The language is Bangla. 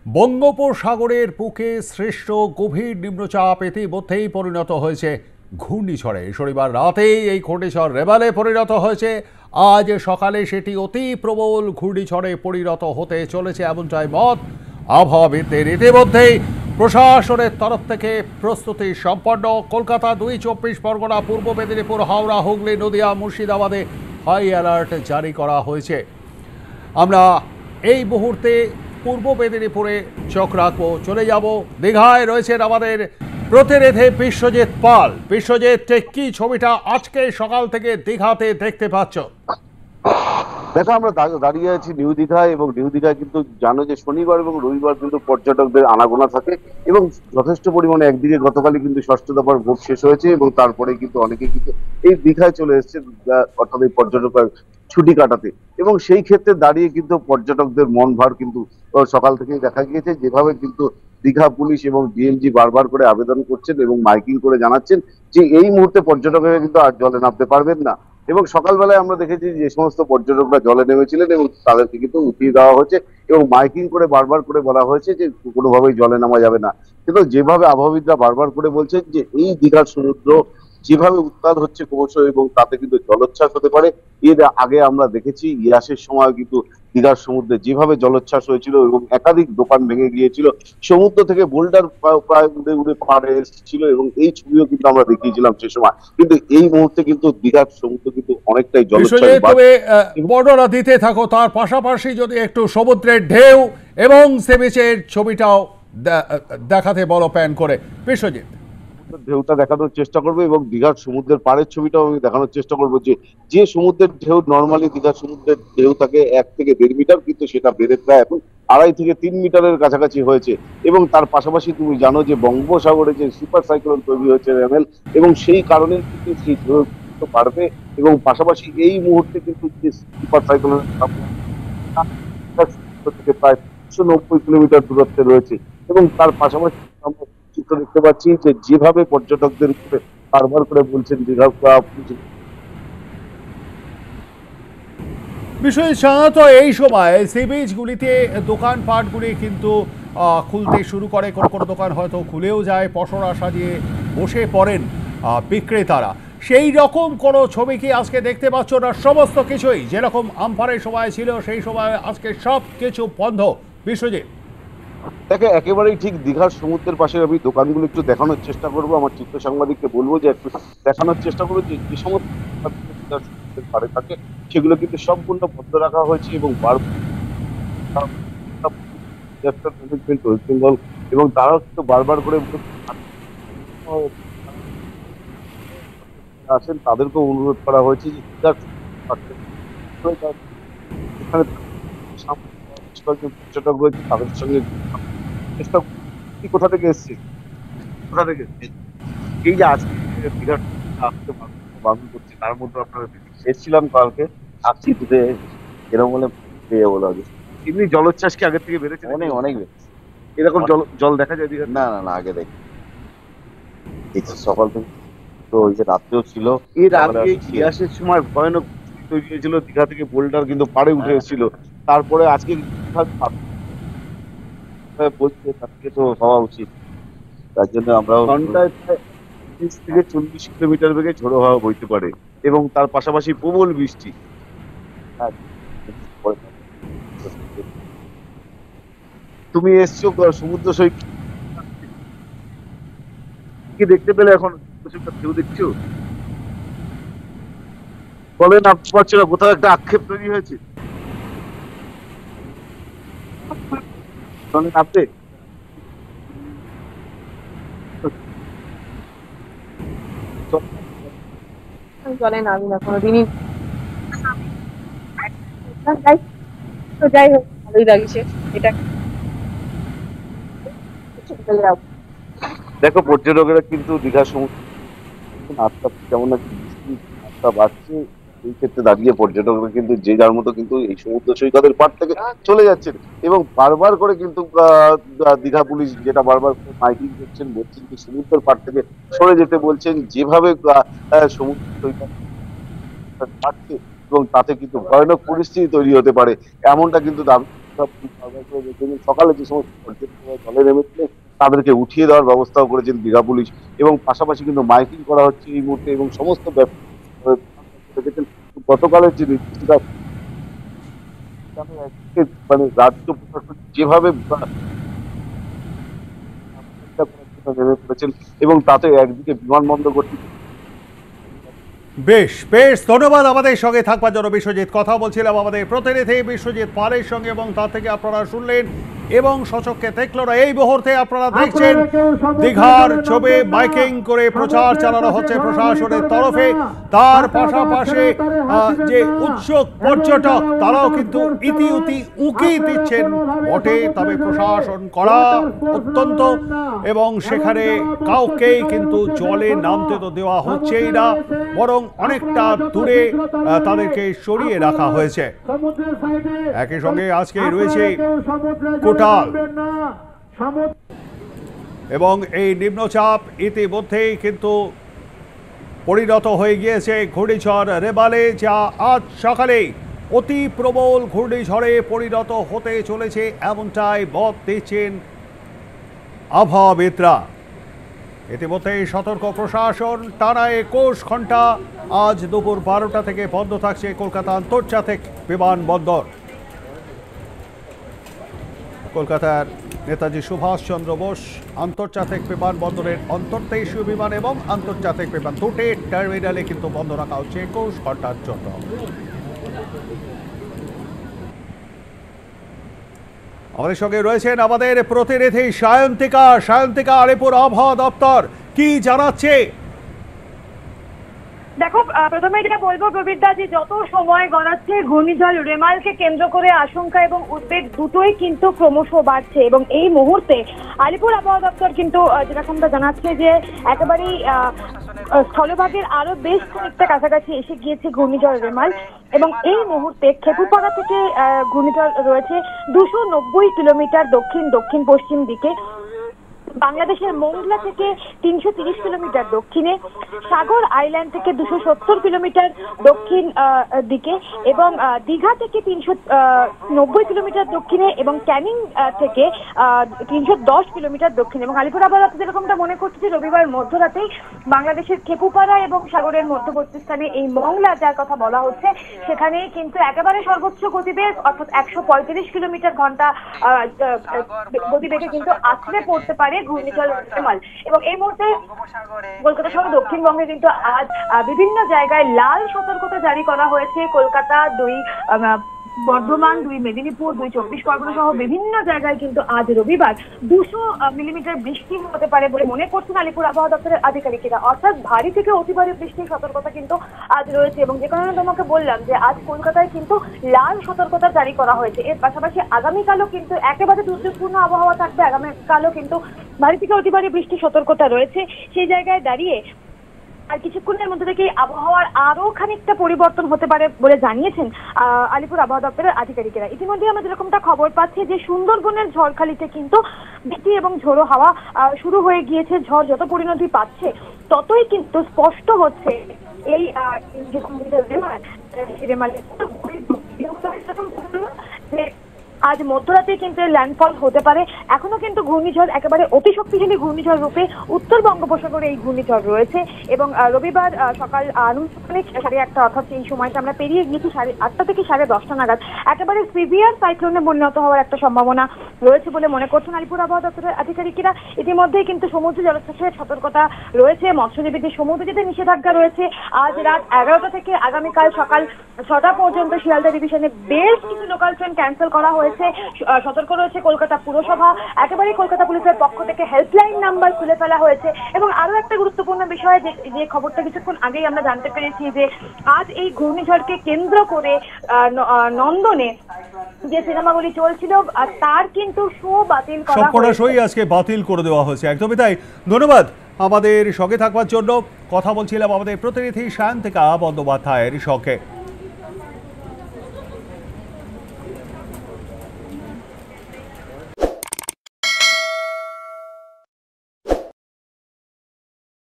বঙ্গোপসাগরের বুকে সৃষ্ট গভীর নিম্নচাপ ইতিমধ্যেই পরিণত হয়েছে ঘূর্ণিঝড়ে। শনিবার রাতেই এই ঘূর্ণিঝড় রেবালে পরিণত হয়েছে। আজ সকালে সেটি অতি প্রবল ঘূর্ণিঝড়ে পরিণত হতে চলেছে এমনটাই মত আবহাওয়াবিদদের। ইতিমধ্যেই প্রশাসনের তরফ থেকে প্রস্তুতি সম্পন্ন। কলকাতা, 2 চব্বিশ পরগনা, পূর্ব মেদিনীপুর, হাওড়া, হুগলি, নদিয়া, মুর্শিদাবাদে হাই অ্যালার্ট জারি করা হয়েছে। আমরা এই মুহূর্তে পূর্ব মেদিনীপুরে চোখ রাখবো, চলে যাব দীঘায়। রয়েছেন আমাদের প্রতিনিধি বিশ্বজিৎ পাল। বিশ্বজিৎ, কি ছবিটা আজকে সকাল থেকে দীঘাতে দেখতে পাচ্ছ? দেখো, আমরা দাঁড়িয়ে আছি নিউ দীঘায়, এবং নিউ দীঘায় কিন্তু জানো যে শনিবার এবং রবিবার কিন্তু পর্যটকদের আনাগোনা থাকে, এবং যথেষ্ট পরিমাণে। একদিকে গতকালই কিন্তু ষষ্ঠ দফার ভোট শেষ হয়েছে, এবং তারপরে কিন্তু অনেকে কিন্তু এই দীঘায় চলে এসছে, অর্থাৎ এই পর্যটক ছুটি কাটাতে। এবং সেই ক্ষেত্রে দাঁড়িয়ে কিন্তু পর্যটকদের মন ভার কিন্তু সকাল থেকেই দেখা গিয়েছে। যেভাবে কিন্তু দীঘা পুলিশ এবং ডিএমজি বারবার করে আবেদন করছেন এবং মাইকিং করে জানাচ্ছেন যে এই মুহূর্তে পর্যটকেরা কিন্তু আর জলে নামতে পারবেন না। এবং সকালবেলায় আমরা দেখেছি যে সমস্ত পর্যটকরা জলে নেমেছিলেন এবং তাদেরকে কিন্তু উঠিয়ে দেওয়া হয়েছে, এবং মাইকিং করে বারবার করে বলা হয়েছে যে কোনোভাবেই জলে নামা যাবে না। কিন্তু যেভাবে আবহাওয়াবিদরা বারবার করে বলছেন যে এই দীঘার সমুদ্র যেভাবে উত্তাল হচ্ছে ক্রমশ, এবং তাতে কিন্তু জলোচ্ছ্বাস হতে পারে। এর আগে আমরা দেখেছি ইয়াসের সময় কিন্তু দীঘার সমুদ্রে যেভাবে জলোচ্ছ্বাস হয়েছিল এবং একাধিক দোকান ভেঙে গিয়েছিল, সমুদ্র থেকে বোল্ডার প্রায় উড়ে উড়ে পাড়ে এসেছিল, এবং এই ছবিও কিন্তু আমরা দেখিয়েছিলাম সে সময়। কিন্তু এই মুহূর্তে কিন্তু দীঘার সমুদ্র কিন্তু অনেকটাই জলোচ্ছ্বাস। তবে বর্ণনা দিতে থাকো, তার পাশাপাশি যদি একটু সমুদ্রের ঢেউ এবং সে বিচের ছবিটাও দেখাতে বলো প্যান করে। বিশ্বজিৎ, ঢেউটা দেখানোর চেষ্টা করবো, এবং দীঘার সমুদ্রের পাড়ের ছবিটাও আমি দেখানোর চেষ্টা করবো। যে সমুদ্রের ঢেউ নর্মালি দীঘার সমুদ্রের ঢেউ থাকে 1 থেকে 1.5 মিটার, কিন্তু সেটা বেড়ে প্রায় এখন 2.5 থেকে 3 মিটারের কাছাকাছি হয়েছে। এবং তার পাশাপাশি তুমি জানো যে বঙ্গোপসাগরে যে সুপার সাইক্লোন তৈরি হয়েছে রেমেল, এবং সেই কারণে কিন্তু সেই ঢেউ বাড়বে। এবং পাশাপাশি এই মুহূর্তে কিন্তু যে সুপার সাইক্লোন থেকে প্রায় 190 কিলোমিটার দূরত্বে রয়েছে। এবং তার পাশাপাশি আমরা চিত্র দেখতে পাচ্ছি যে যেভাবে পর্যটকদের উপরে বারবার করে বলছেন দীঘা বিষয় সাধারণত এই সময় সি বিচগুলিতে দোকানপাটগুলি কিন্তু খুলতে শুরু করে। কোনো কোনো দোকান হয়তো খুলেও যায়, পসরা সাজিয়ে বসে পড়েন বিক্রেতারা। সেই রকম কোনো ছবি কি আজকে দেখতে পাচ্ছ না? সমস্ত কিছুই যেরকম আমফানের সময় ছিল সেই সময় আজকে সব কিছু বন্ধ। বিশ্বজিৎ, দেখে একেবারেই ঠিক দীঘার সমুদ্রের পাশে আমি দোকানগুলো একটু দেখানোর চেষ্টা করবো। আমার চিত্র সাংবাদিককে বলবো যে একটু দেখানোর চেষ্টা করবো যে যে সমস্ত দীঘার সমুদ্রের পাড়ে থাকে সেগুলো কিন্তু সম্পূর্ণ বন্ধ রাখা হয়েছে, এবং ওয়েস্ট বেঙ্গল, এবং তারাও কিন্তু বারবার করে আসেন, তাদেরকেও অনুরোধ করা হয়েছে যে দীঘার এখানে পর্যটক রয়েছে তাদের সঙ্গে চেষ্টা। কোথা থেকে এসছে, কোথা থেকে এই যে আজকে দীঘার আসতে বারণ করছে, তার মধ্যে আপনারা এসেছিলাম কালকে, আসছি দুধে এরকম বলে পেয়ে বলো আগে। এমনি জলোচ্ছ্বাস কি আগের থেকে বেড়েছে? অনেক অনেক বেশি। এরকম জল জল দেখা যায় দীঘা? না না না, আগে দেখি সকাল থেকে, তো ওই যে রাত্রেও ছিল। এর আগে ইয়াসের সময় ভয়ানক তৈরি হয়েছিল, দীঘা থেকে বোল্ডার কিন্তু পাড়ে উঠে এসেছিল। তারপরে আজকে বলছে তাকে তো হওয়া উচিত, তার জন্য আমরা ঘন্টায় 30 থেকে 40 কিলোমিটার বেগে ঝোড়ো হাওয়া বইতে পারে, এবং তার পাশাপাশি প্রবল বৃষ্টি। তুমি এসছো সমুদ্র সৈকত কি দেখতে পেলে? এখন কেউ দেখছো বলে না পারছো না, কোথাও একটা আক্ষেপ তৈরি হয়েছে নামতে। জলে নামি না কোনোদিনই। তো যাই হোক, ভালোই লাগছে এটা। দেখো, পর্যটকেরা কিন্তু দীঘার সমুদ্র আস্তে আস্তে যেমন নাকি বৃষ্টি মাত্রা বাড়ছে, এই ক্ষেত্রে দাঁড়িয়ে পর্যটকরা কিন্তু যে যার মতো কিন্তু এই সমুদ্র সৈকতের পাড় থেকে চলে যাচ্ছেন, এবং বারবার করে কিন্তু দীঘা পুলিশ যেটা বারবার মাইকিং করছেন, বলছেন যে সমুদ্রের পাড় থেকে সরে যেতে বলছেন। যেভাবে সমুদ্র সৈকত বাড়ছে, এবং তাতে কিন্তু ভয়ানক পরিস্থিতি তৈরি হতে পারে, এমনটা কিন্তু দাবি সকালে যে সমস্ত পর্যটকরা জলে নেমেছিলেন তাদেরকে উঠিয়ে দেওয়ার ব্যবস্থাও করেছেন দীঘা পুলিশ, এবং পাশাপাশি কিন্তু মাইকিং করা হচ্ছে এই মুহূর্তে, এবং সমস্ত দেখেছেন গতকালের যে নির্দেশিকা মানে রাজ্য প্রশাসন যেভাবে নেমে পড়েছেন, এবং তাতে একদিকে বিমানবন্দর কর্তৃপক্ষ। বেশ বেশ, ধন্যবাদ আমাদের সঙ্গে থাকবার জন্য বিশ্বজিৎ। কথা বলছিলাম আমাদের প্রতিনিধি বিশ্বজিৎ পালের সঙ্গে, এবং তা থেকে আপনারা শুনলেন এবং সচক্ষে দেখলেন এই মুহূর্তে আপনারা দেখছেন দীঘার ছবি মাইকিং করে প্রচার চালানো হচ্ছে প্রশাসনের তরফে। তার পাশাপাশি যে উৎসুক পর্যটক তারাও কিন্তু ইতিউতি উকি দিচ্ছেন বটে, তবে প্রশাসন করা অত্যন্ত, এবং সেখানে কাউকেই কিন্তু জলে নামতে তো দেওয়া হচ্ছেই না, বরং অনেকটা দূরে তাদেরকে সরিয়ে রাখা হয়েছে। একই সঙ্গে আজকে রয়েছে কোটাল, এবং এই নিম্নচাপ ইতিমধ্যেই কিন্তু পরিণত হয়ে গিয়েছে ঘূর্ণিঝড় রেবালে, যা আজ সকালে অতি প্রবল ঘূর্ণিঝড়ে পরিণত হতে চলেছে এমনটাই মত দিচ্ছেন আবহাওয়াবিদরা। ইতিমধ্যেই সতর্ক প্রশাসন, টানা 21 ঘন্টা আজ দুপুর 12টা থেকে বন্ধ থাকছে কলকাতা আন্তর্জাতিক বিমানবন্দর। কলকাতার নেতাজি সুভাষচন্দ্র বোস আন্তর্জাতিক বিমানবন্দরের অন্তর্দেশীয় বিমান এবং আন্তর্জাতিক বিমান দুটি টার্মিনালে কিন্তু বন্ধ রাখা হচ্ছে 21 ঘন্টার জন্য। আমাদের সঙ্গে রয়েছেন আমাদের প্রতিনিধি সায়ন্তিকা। সায়ন্তিকা, আলিপুর আবহাওয়া দপ্তর কি জানাচ্ছে? দেখো, প্রথমে যেটা বলবো প্রবীরদা, যে যত সময় গড়াচ্ছে ঘূর্ণিঝড় রেমালকে কেন্দ্র করে আশঙ্কা এবং উদ্বেগ দুটোই কিন্তু ক্রমশ বাড়ছে, এবং এই মুহূর্তে আলিপুর আবহাওয়া দপ্তর কিন্তু যেরকমটা জানাচ্ছে যে একেবারেই স্থলভাগের আরো বেশ খানিকটা কাছাকাছি এসে গিয়েছে ঘূর্ণিঝড় রেমাল, এবং এই মুহূর্তে খেপুপাড়া থেকে ঘূর্ণিঝড় রয়েছে 290 কিলোমিটার দক্ষিণ দক্ষিণ পশ্চিম দিকে, বাংলাদেশের মোংলা থেকে 330 কিলোমিটার দক্ষিণে, সাগর আইল্যান্ড থেকে 270 কিলোমিটার দক্ষিণ দিকে, এবং দীঘা থেকে 390 কিলোমিটার দক্ষিণে, এবং ক্যানিং থেকে 310 কিলোমিটার দক্ষিণে। এবং আলিপুর আবহাওয়া দপ্তর যেরকমটা মনে করছে যে রবিবার মধ্যরাতেই বাংলাদেশের খেপুপাড়া এবং সাগরের মধ্যবর্তী স্থানে এই মংলা যার কথা বলা হচ্ছে সেখানে কিন্তু একেবারে সর্বোচ্চ গতিবেগ অর্থাৎ 135 কিলোমিটার ঘন্টা গতিবেগে কিন্তু আছড়ে পড়তে পারে ঘূর্ণিঝড় রেমাল। এবং এই মুহূর্তে কলকাতা সহ দক্ষিণবঙ্গে কিন্তু আজ বিভিন্ন জায়গায় লাল সতর্কতা জারি করা হয়েছে। কলকাতা, 2 বর্ধমান, 2 মেদিনীপুর, 2 চব্বিশ পরগনা সহ বিভিন্ন জায়গায় কিন্তু আজ রবিবার 200 মিলিমিটার বৃষ্টি হতে পারে বলে মনে করছেন আলিপুর আবহাওয়া দপ্তরের আধিকারিকেরা। অর্থাৎ ভারী থেকে অতি ভারী বৃষ্টির সতর্কতা কিন্তু আজ রয়েছে, এবং যে কারণে তোমাকে বললাম যে আজ কলকাতায় কিন্তু লাল সতর্কতা জারি করা হয়েছে। এর পাশাপাশি আগামীকালও কিন্তু একেবারে দুর্যোগপূর্ণ আবহাওয়া থাকবে, আগামীকালও কিন্তু ভারী থেকে অতি ভারী বৃষ্টির সতর্কতা রয়েছে। সেই জায়গায় দাঁড়িয়ে আর কিছুক্ষণের মধ্যে থেকে আবহাওয়ার আরো খানিকটা পরিবর্তন হতে পারে বলে জানিয়েছেন আলিপুর আবহাওয়া দপ্তরের আধিকারিকেরা। ইতিমধ্যে আমরা যেরকমটা খবর পাচ্ছি যে সুন্দরবনের ঝড়খালিতে কিন্তু বৃষ্টি এবং ঝোড়ো হাওয়া শুরু হয়ে গিয়েছে। ঝড় যত পরিণতি পাচ্ছে ততই কিন্তু স্পষ্ট হচ্ছে এই আজ মধ্যরাতে কিন্তু ল্যান্ডফল হতে পারে। এখনো কিন্তু ঘূর্ণিঝড় একেবারে অতি শক্তিশালী ঘূর্ণিঝড় রূপে উত্তর বঙ্গোপসাগরে এই ঘূর্ণিঝড় রয়েছে, এবং রবিবার সকাল আনুমানিক 1:30 অর্থাৎ এই সময়টা আমরা পেরিয়ে গিয়েছি 8:30 থেকে 10:30 নাগাদ একেবারে সিভিয়ার সাইক্লোনে পরিণত হওয়ার একটা সম্ভাবনা রয়েছে বলে মনে করছেন আলিপুর আবহাওয়া দপ্তরের আধিকারিকেরা। ইতিমধ্যেই কিন্তু সমুদ্র জলোচ্ছ্বাসের সতর্কতা রয়েছে, মৎস্যজীবীদের সমুদ্রে যেতে নিষেধাজ্ঞা রয়েছে। আজ রাত 11টা থেকে আগামীকাল সকাল 6টা পর্যন্ত শিয়ালদা ডিভিশনে বেশ কিছু লোকাল ট্রেন ক্যান্সেল করা হয়েছে। সতর্ক রয়েছে কলকাতা পুরসভা, একেবারে কলকাতা পুলিশের পক্ষ থেকে হেল্পলাইন নাম্বার খুলে ফেলা হয়েছে। এবং আরো একটা গুরুত্বপূর্ণ বিষয় যে খবরটা কিছুক্ষণ আগেই আমরা জানতে পেরেছি যে আজ এই ঘূর্ণিঝড়কে কেন্দ্র করে নন্দনে যে সিনেমাগুলি চলছিল তার কিন্তু শো বাতিল করা হয়েছে। সবকটা শোই আজকে বাতিল করে দেওয়া হয়েছে। একদমই তাই। ধন্যবাদ আমাদের সঙ্গে থাকবার জন্য। কথা বলছিলাম আমাদের প্রতিনিধি সায়ন্তিকা বন্দ্যোপাধ্যায়ের সঙ্গে।